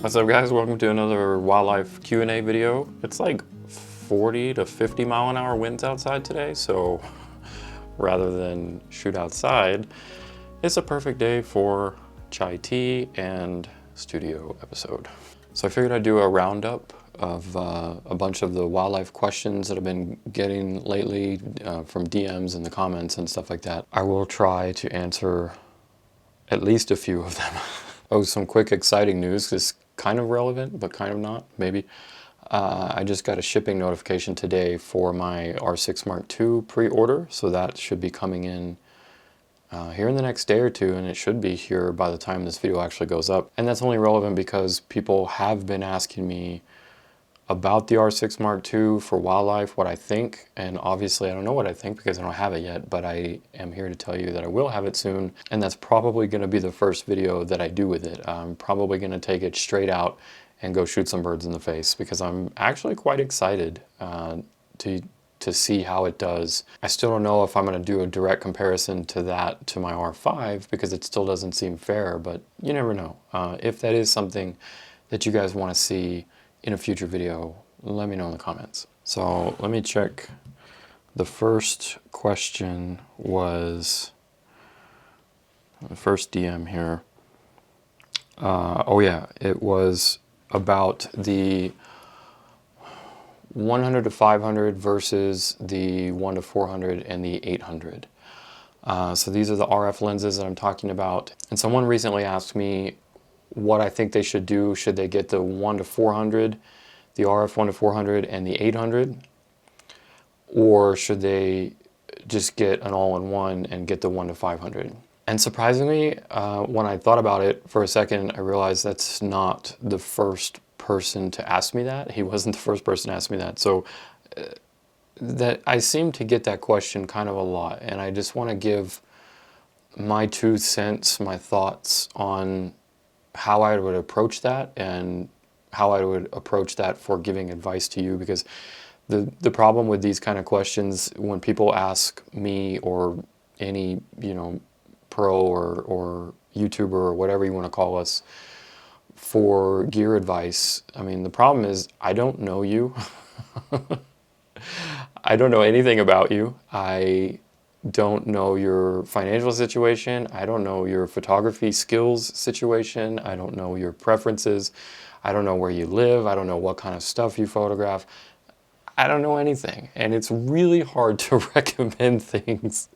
What's up guys, welcome to another wildlife Q&A video. It's like 40 to 50 mile an hour winds outside today, so rather than shoot outside, it's a perfect day for chai tea and studio episode. So I figured I'd do a roundup of a bunch of the wildlife questions that I've been getting lately from DMs and the comments and stuff like that. I will try to answer at least a few of them. Oh, some quick exciting news. It's kind of relevant, but kind of not, maybe. I just got a shipping notification today for my R6 Mark II pre-order, so that should be coming in here in the next day or two, and it should be here by the time this video actually goes up. And that's only relevant because people have been asking me about the R6 Mark II for wildlife, what I think, and obviously I don't know what I think because I don't have it yet, but I am here to tell you that I will have it soon, and that's probably going to be the first video that I do with it. I'm probably going to take it straight out and go shoot some birds in the face because I'm actually quite excited to see how it does. I still don't know if I'm going to do a direct comparison to that to my R5 because it still doesn't seem fair, but you never know. If that is something that you guys want to see in a future video, let me know in the comments. So let me check. The first question was, the first DM here. Oh yeah, it was about the 100 to 500 versus the 1 to 400 and the 800. So these are the RF lenses that I'm talking about. And someone recently asked me what I think they should do. Should they get the 1 to 400, the RF 1 to 400 and the 800? Or should they just get an all-in-one and get the 1 to 500? And surprisingly, when I thought about it for a second, I realized that's not the first person to ask me that. He wasn't the first person to ask me that. So that I seem to get that question kind of a lot. And I just want to give my 2 cents, my thoughts on how I would approach that and how I would approach that for giving advice to you, because the problem with these kind of questions, when people ask me or any, you know, pro or YouTuber or whatever you want to call us for gear advice, I mean, the problem is I don't know you. I don't know anything about you. I don't know your financial situation. I don't know your photography skills situation. I don't know your preferences. I don't know where you live. I don't know what kind of stuff you photograph. I don't know anything. And it's really hard to recommend things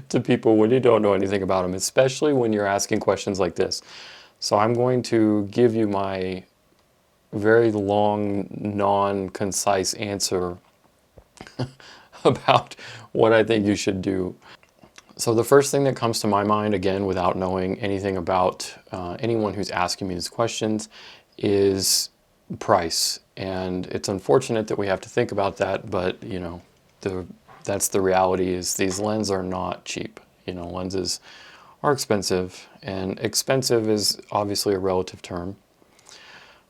to people when you don't know anything about them, especially when you're asking questions like this. So I'm going to give you my very long, non-concise answer about what I think you should do. So the first thing that comes to my mind, again, without knowing anything about anyone who's asking me these questions, is price. And it's unfortunate that we have to think about that, but you know, that's the reality. Is these lenses are not cheap. You know, lenses are expensive, and expensive is obviously a relative term.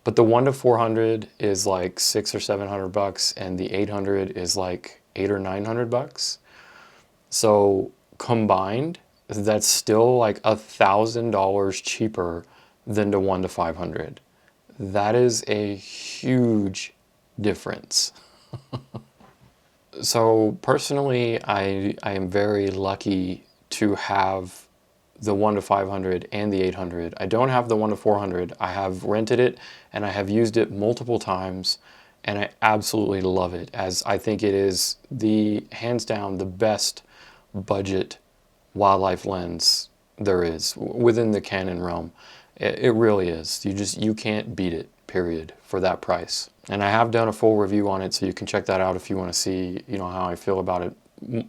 But the 1 to 400 is like $600 or $700, and the 800 is like $800 or $900. So combined, that's still like $1,000 cheaper than the 1 to 500. That is a huge difference. So personally, I am very lucky to have the 1 to 500 and the 800. I don't have the 1 to 400. I have rented it and I have used it multiple times, and I absolutely love it, as I think it is the hands down the best budget wildlife lens there is within the Canon realm. It really is. You can't beat it, period, for that price. And I have done a full review on it, so you can check that out if you want to see, you know, how I feel about it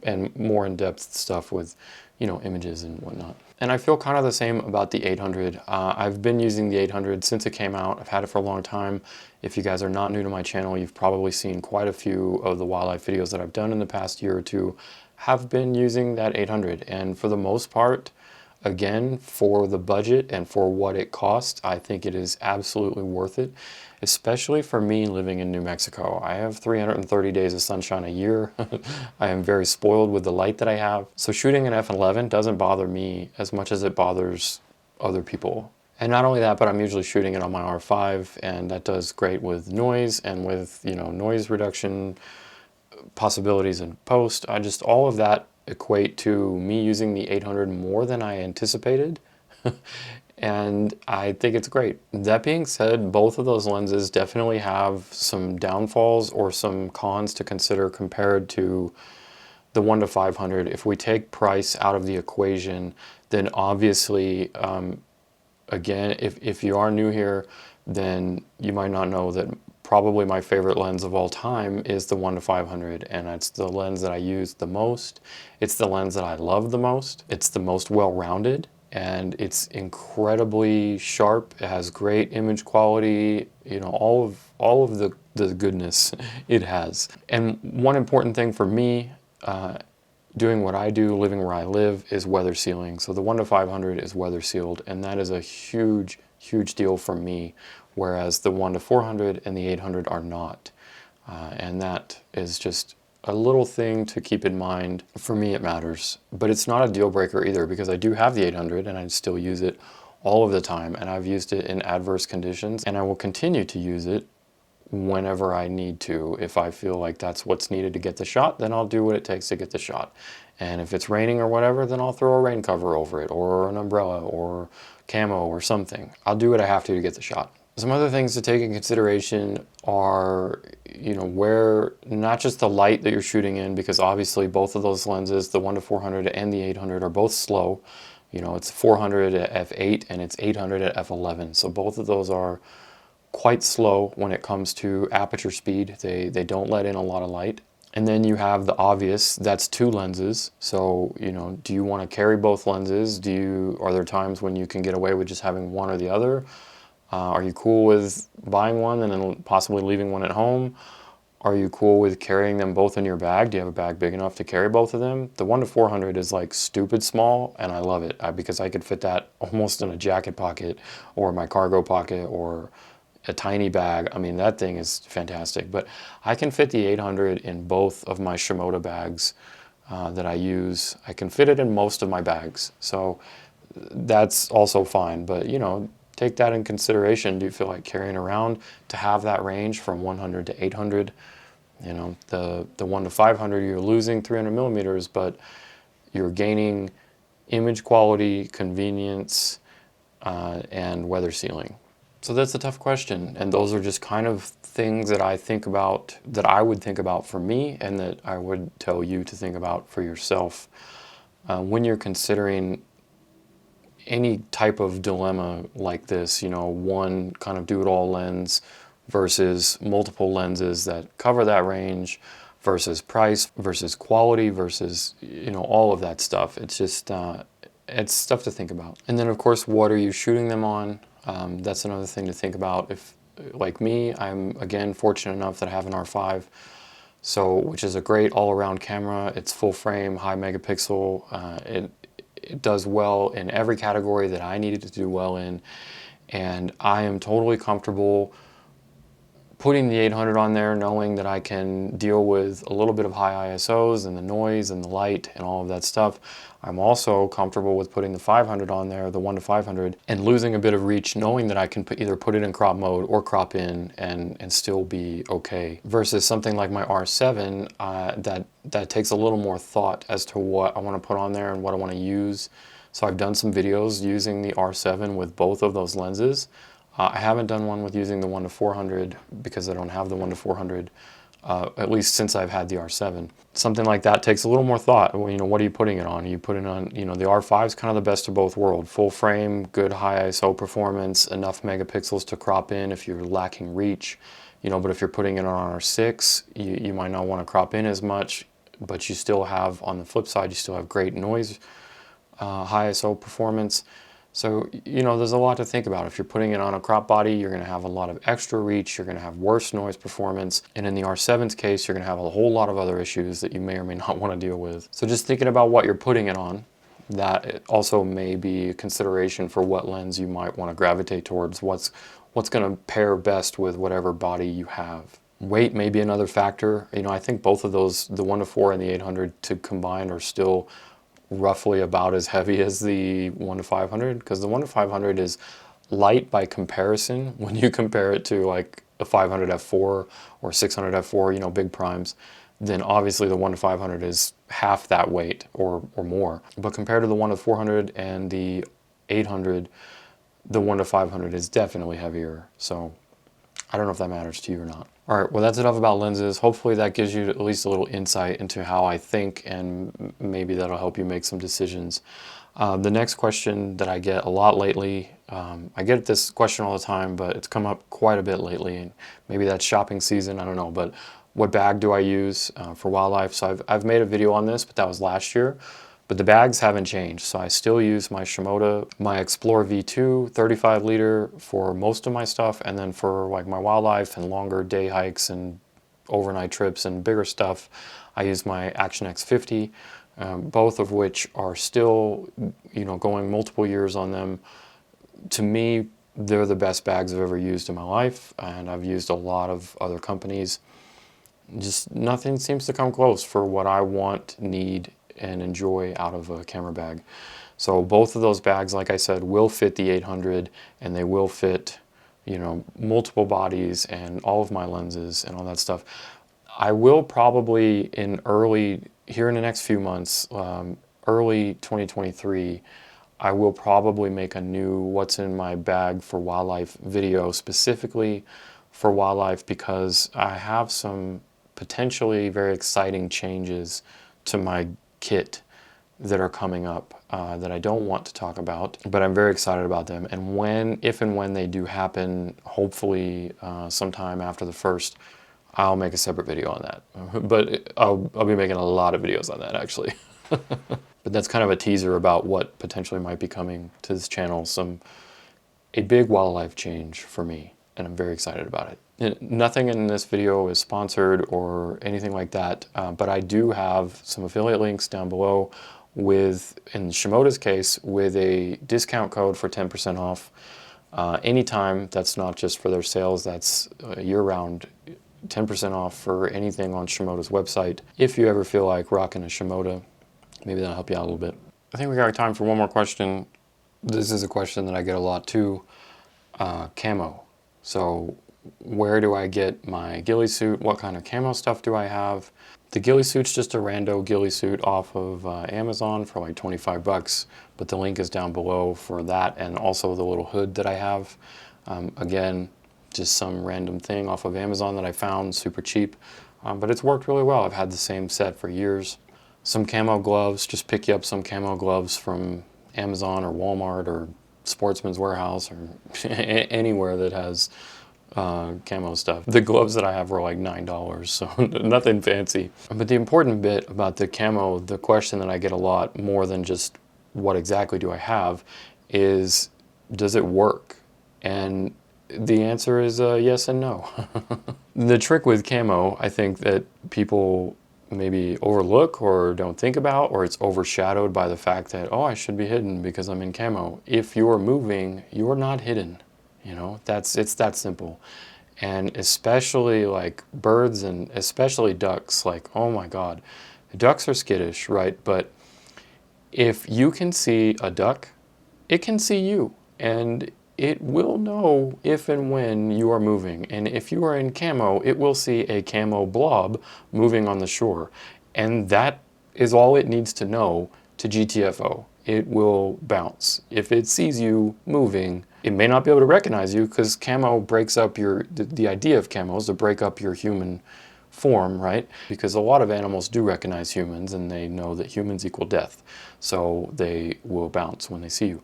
and more in-depth stuff with, you know, images and whatnot. And I feel kind of the same about the 800. I've been using the 800 since it came out. I've had it for a long time. If you guys are not new to my channel, you've probably seen quite a few of the wildlife videos that I've done in the past year or two have been using that 800. And for the most part, again, for the budget and for what it costs, I think it is absolutely worth it, especially for me living in New Mexico. I have 330 days of sunshine a year. I am very spoiled with the light that I have. So shooting an f11 doesn't bother me as much as it bothers other people. And not only that, but I'm usually shooting it on my R5, and that does great with noise and with, you know, noise reduction possibilities in post. All of that equate to me using the 800 more than I anticipated. And I think it's great. That being said, both of those lenses definitely have some downfalls or some cons to consider compared to the 1-500. If we take price out of the equation, then obviously, again, if you are new here, then you might not know that probably my favorite lens of all time is the 1-500, and it's the lens that I use the most. It's the lens that I love the most. It's the most well-rounded, and it's incredibly sharp. It has great image quality, you know, all of the goodness it has. And one important thing for me, doing what I do, living where I live, is weather sealing. So the 1-500 is weather sealed, and that is a huge, huge deal for me, whereas the 1-400 and the 800 are not. And that is just a little thing to keep in mind. For me, it matters, but it's not a deal breaker either, because I do have the 800 and I still use it all of the time, and I've used it in adverse conditions, and I will continue to use it whenever I need to. If I feel like that's what's needed to get the shot, then I'll do what it takes to get the shot. And if it's raining or whatever, then I'll throw a rain cover over it, or an umbrella, or camo, or something. I'll do what I have to get the shot. Some other things to take in consideration are, you know, where, not just the light that you're shooting in, because obviously both of those lenses, the 1-400 and the 800, are both slow. You know, it's 400 at f8 and it's 800 at f11. So both of those are quite slow when it comes to aperture speed. They don't let in a lot of light. And then you have the obvious, that's two lenses. So, you know, do you want to carry both lenses? Are there times when you can get away with just having one or the other? Are you cool with buying one and then possibly leaving one at home? Are you cool with carrying them both in your bag? Do you have a bag big enough to carry both of them? The 1-400 is like stupid small, and I love it because I could fit that almost in a jacket pocket or my cargo pocket or a tiny bag. I mean, that thing is fantastic. But I can fit the 800 in both of my Shimoda bags that I use. I can fit it in most of my bags, so that's also fine. But, you know, take that in consideration. Do you feel like carrying around to have that range from 100 to 800? You know, the 1-500, you're losing 300 millimeters, but you're gaining image quality, convenience, and weather sealing. So that's a tough question, and those are just kind of things that I think about, that I would think about for me, and that I would tell you to think about for yourself when you're considering any type of dilemma like this. You know, one kind of do-it-all lens versus multiple lenses that cover that range, versus price, versus quality, versus, you know, all of that stuff. It's just it's stuff to think about. And then of course, what are you shooting them on? That's another thing to think about. If, like me, I'm again fortunate enough that I have an R5, which is a great all-around camera. It's full frame, high megapixel. It does well in every category that I needed to do well in, and I am totally comfortable putting the 800 on there, knowing that I can deal with a little bit of high ISOs and the noise and the light and all of that stuff. I'm also comfortable with putting the 500 on there, the 1-500, and losing a bit of reach, knowing that I can either put it in crop mode or crop in and still be okay. Versus something like my R7 that takes a little more thought as to what I want to put on there and what I want to use. So I've done some videos using the R7 with both of those lenses. I haven't done one with using the 1-400 because I don't have the 1-400, at least since I've had the R7. Something like that takes a little more thought. Well, you know, what are you putting it on? You put it on, you know, the R5 is kind of the best of both worlds. Full frame, good high ISO performance, enough megapixels to crop in if you're lacking reach. You know, but if you're putting it on R6, you might not want to crop in as much, but you still have, on the flip side, you still have great noise, high ISO performance. So, you know, there's a lot to think about. If you're putting it on a crop body, you're going to have a lot of extra reach, you're going to have worse noise performance, and in the R7's case, you're going to have a whole lot of other issues that you may or may not want to deal with. So just thinking about what you're putting it on, that also may be a consideration for what lens you might want to gravitate towards, what's going to pair best with whatever body you have. Weight may be another factor. You know, I think both of those, the 1-4 and the 800 to combine, are still roughly about as heavy as the 1-500, because the 1-500 is light by comparison when you compare it to like a 500 f4 or 600 f4, you know, big primes, then obviously the 1 to 500 is half that weight or more. But compared to the 1 to 400 and the 800, the 1 to 500 is definitely heavier. So I don't know if that matters to you or not. All right, well, that's enough about lenses. Hopefully that gives you at least a little insight into how I think, and maybe that'll help you make some decisions. The next question that I get a lot lately, I get this question all the time, but it's come up quite a bit lately, and maybe that's shopping season, I don't know, but what bag do I use for wildlife? So I've made a video on this, but that was last year. But the bags haven't changed, so I still use my Shimoda, my Explorer V2 35 liter for most of my stuff, and then for like my wildlife and longer day hikes and overnight trips and bigger stuff, I use my Action X50, both of which are still, you know, going multiple years on them. To me, they're the best bags I've ever used in my life, and I've used a lot of other companies. Just nothing seems to come close for what I want, need, and enjoy out of a camera bag. So both of those bags, like I said, will fit the 800, and they will fit, you know, multiple bodies and all of my lenses and all that stuff. I will probably here in the next few months, early 2023, I will probably make a new what's in my bag for wildlife video specifically for wildlife, because I have some potentially very exciting changes to my kit that are coming up that I don't want to talk about, but I'm very excited about them. And if and when they do happen, hopefully sometime after the first, I'll make a separate video on that. But I'll be making a lot of videos on that, actually. But that's kind of a teaser about what potentially might be coming to this channel. A big wildlife change for me, and I'm very excited about it. Nothing in this video is sponsored or anything like that, but I do have some affiliate links down below with, in Shimoda's case, with a discount code for 10% off anytime. That's not just for their sales, that's year-round 10% off for anything on Shimoda's website. If you ever feel like rocking a Shimoda, maybe that'll help you out a little bit. I think we got time for one more question. This is a question that I get a lot too. Camo. So where do I get my ghillie suit? What kind of camo stuff do I have? The ghillie suit's just a rando ghillie suit off of Amazon for like 25 bucks, but the link is down below for that, and also the little hood that I have. Again, just some random thing off of Amazon that I found super cheap, but it's worked really well. I've had the same set for years. Some camo gloves, just pick you up some camo gloves from Amazon or Walmart or Sportsman's Warehouse or anywhere that has camo stuff. The gloves that I have were like $9, so nothing fancy. But the important bit about the camo, the question that I get a lot, more than just what exactly do I have, is does it work? And the answer is yes and no. The trick with camo, I think that people maybe overlook or don't think about, or it's overshadowed by the fact that, oh, I should be hidden because I'm in camo. If you're moving, you're not hidden. You know, it's that simple. And especially like birds and especially ducks, like, oh my God, ducks are skittish, right? But if you can see a duck, it can see you, and it will know if and when you are moving. And if you are in camo, it will see a camo blob moving on the shore. And that is all it needs to know to GTFO. It will bounce. If it sees you moving, it may not be able to recognize you, because camo breaks up the idea of camo is to break up your human form, right? Because a lot of animals do recognize humans, and they know that humans equal death. So they will bounce when they see you.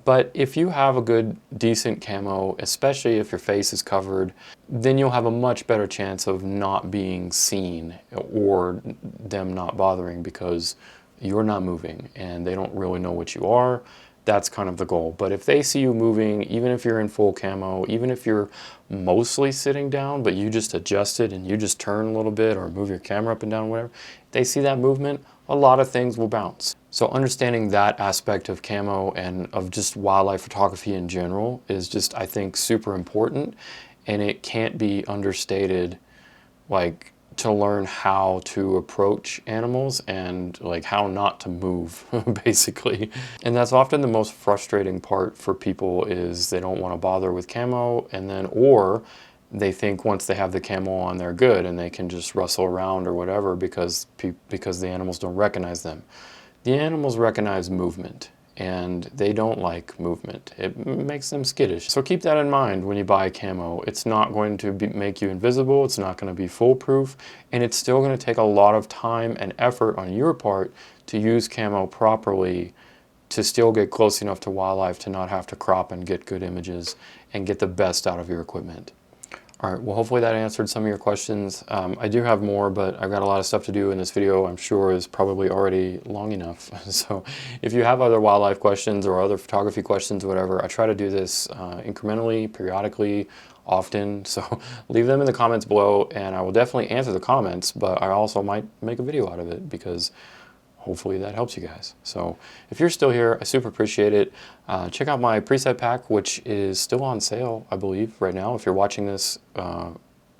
But if you have a good, decent camo, especially if your face is covered, then you'll have a much better chance of not being seen or them not bothering, because you're not moving and they don't really know what you are. That's kind of the goal. But if they see you moving, even if you're in full camo, even if you're mostly sitting down, but you just adjust it and you just turn a little bit or move your camera up and down, whatever, they see that movement, a lot of things will bounce. So understanding that aspect of camo and of just wildlife photography in general is just, I think, super important, and it can't be understated, like, to learn how to approach animals and like how not to move basically. And that's often the most frustrating part for people, is they don't want to bother with camo, and then or they think once they have the camo on they're good and they can just rustle around or whatever because the animals don't recognize them. The animals recognize movement, and they don't like movement. It makes them skittish. So keep that in mind when you buy camo. It's not going to make you invisible, it's not going to be foolproof, and it's still going to take a lot of time and effort on your part to use camo properly, to still get close enough to wildlife to not have to crop and get good images and get the best out of your equipment. All right, well, hopefully that answered some of your questions. I do have more, but I've got a lot of stuff to do, and this video, I'm sure, is probably already long enough. So if you have other wildlife questions or other photography questions or whatever, I try to do this incrementally, periodically, often. So leave them in the comments below, and I will definitely answer the comments, but I also might make a video out of it because hopefully that helps you guys. So if you're still here, I super appreciate it. Check out my preset pack, which is still on sale, I believe, right now. If you're watching this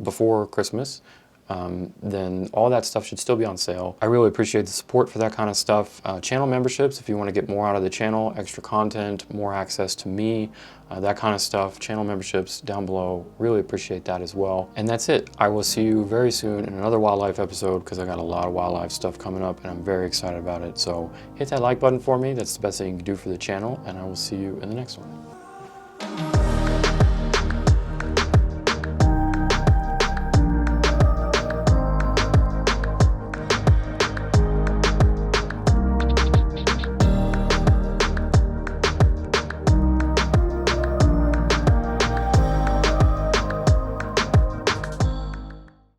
before Christmas, then all that stuff should still be on sale. I really appreciate the support for that kind of stuff. Channel memberships, if you want to get more out of the channel, extra content, more access to me, that kind of stuff. Channel memberships down below, really appreciate that as well. And that's it. I will see you very soon in another wildlife episode, because I got a lot of wildlife stuff coming up and I'm very excited about it. So hit that like button for me. That's the best thing you can do for the channel, and I will see you in the next one.